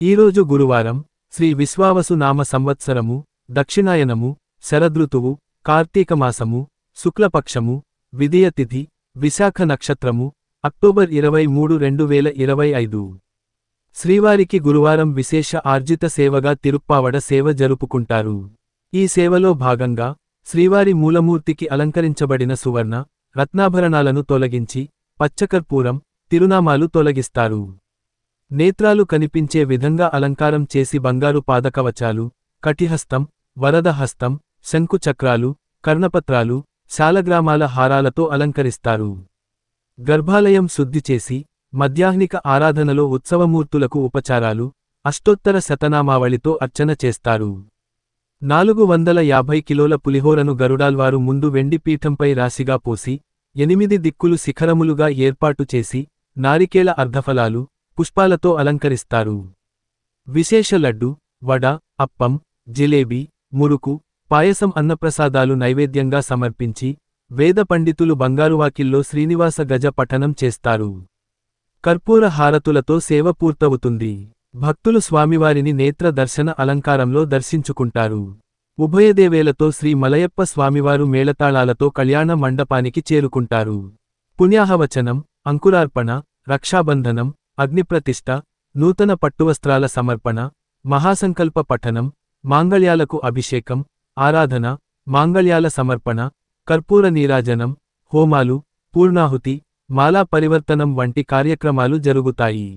ఈరోజు గురువారం శ్రీ విశ్వావసు నామ సంవత్సరము దక్షిణాయనము శరదృతువు కార్తీకమాసము శుక్లపక్షము విదియ తిథి విశాఖ నక్షత్రము అక్టోబర్ 23 2025 శ్రీవారికి గురువారం విశేష ఆర్జిత సేవగా తిరుప్పావడ సేవ జరుపుకుంటారు. ఈ సేవలో భాగంగా శ్రీవారి మూలమూర్తికి అలంకరించబడిన సువర్ణ రత్నాభరణాలను తొలగించి పచ్చకర్పూరం తిరునామాలు తొలగిస్తారు. నేత్రాలు కనిపించే విధంగా అలంకారం చేసి బంగారు పాదకవచాలు, కటిహస్తం, వరదహస్తం, శంకుచక్రాలు, కర్ణపత్రాలు, శాలగ్రామాల హారాలతో అలంకరిస్తారు. గర్భాలయం శుద్ధి చేసి మధ్యాహ్నిక ఆరాధనలో ఉత్సవమూర్తులకు ఉపచారాలు, అష్టోత్తర శతనామావళితో అర్చన చేస్తారు. 450 కిలోల పులిహోరను గరుడాల్వారు ముందు వెండి పీఠంపై రాశిగా పోసి 8 దిక్కులు శిఖరములుగా ఏర్పాటు చేసి నారికేళ అర్ధఫలాలు, పుష్పాలతో అలంకరిస్తారు. విశేష లడ్డు, వడ, అప్పం, జిలేబీ, మురుకు, పాయసం అన్నప్రసాదాలు నైవేద్యంగా సమర్పించి వేద పండితులు బంగారువాకిల్లో శ్రీనివాస గజ పఠనం చేస్తారు. కర్పూర హారతులతో సేవ పూర్తవుతుంది. భక్తులు స్వామివారిని నేత్ర దర్శన అలంకారంలో దర్శించుకుంటారు. ఉభయదేవేలతో శ్రీ మలయప్ప స్వామివారు మేళతాళాలతో కళ్యాణ మండపానికి చేరుకుంటారు. పుణ్యాహవచనం, అంకురార్పణ, రక్షాబంధనం, అగ్నిప్రతిష్ఠ, నూతన పట్టువస్త్రాల సమర్పణ, మహాసంకల్ప పఠనం, మాంగళ్యాలకు అభిషేకం, ఆరాధన, మాంగళ్యాల సమర్పణ, కర్పూర నీరాజనం, హోమాలు, పూర్ణాహుతి, మాలా పరివర్తనం వంటి కార్యక్రమాలు జరుగుతాయి.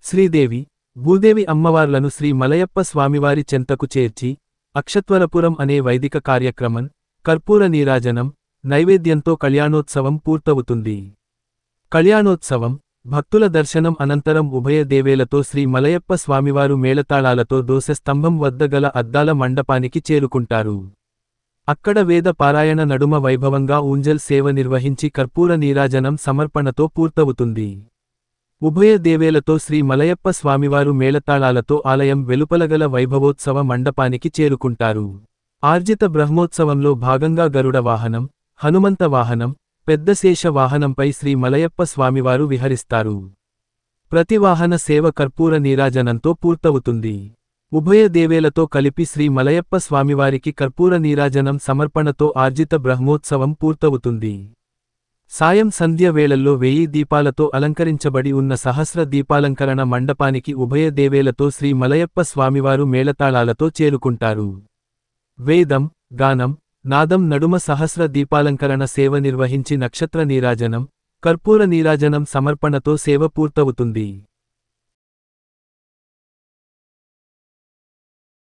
శ్రీదేవి, భూదేవి అమ్మవార్లను శ్రీ మలయప్ప స్వామివారి చెంతకు చేర్చి అక్షత్వరపురం అనే వైదిక కార్యక్రమం, కర్పూర నీరాజనం, నైవేద్యంతో కళ్యాణోత్సవం పూర్తవుతుంది. కళ్యాణోత్సవం, భక్తుల దర్శనం అనంతరం ఉభయ దేవేలతో శ్రీ మలయప్ప స్వామివారు మేళతాళాలతో దోశస్తంభం వద్ద గల అద్దాల మండపానికి చేరుకుంటారు. అక్కడ వేద పారాయణ నడుమ వైభవంగా ఊంజల్ సేవ నిర్వహించి కర్పూర నీరాజనం సమర్పణతో పూర్తవుతుంది. ఉభయ దేవేలతో శ్రీ మలయప్ప స్వామివారు మేళతాళాలతో ఆలయం వెలుపలగల వైభవోత్సవ మండపానికి చేరుకుంటారు. ఆర్జిత బ్రహ్మోత్సవంలో భాగంగా గరుడ వాహనం, హనుమంత వాహనం, పెద్ద శేష వాహనంపై శ్రీ మలయప్ప స్వామివారు విహరిస్తారు. ప్రతి వాహన సేవ కర్పూర నీరాజనంతో పూర్తవుతుంది. ఉభయ దేవేలతో కలిపి శ్రీ మలయప్ప స్వామివారికి కర్పూర నీరాజనం సమర్పణతో ఆర్జిత బ్రహ్మోత్సవం పూర్తవుతుంది. సాయం సంధ్య వేళల్లో 1000 దీపాలతో అలంకరించబడి ఉన్న సహస్ర దీపాలంకరణ మండపానికి ఉభయ దేవేలతో శ్రీ మలయప్ప స్వామివారు మేళతాళాలతో చేరుకుంటారు. వేదం, గానం, నాదం నడుమ సహస్ర దీపాలంకరణ సేవ నిర్వహించి నక్షత్ర నీరాజనం, కర్పూర నీరాజనం సమర్పణతో సేవ పూర్తవుతుంది.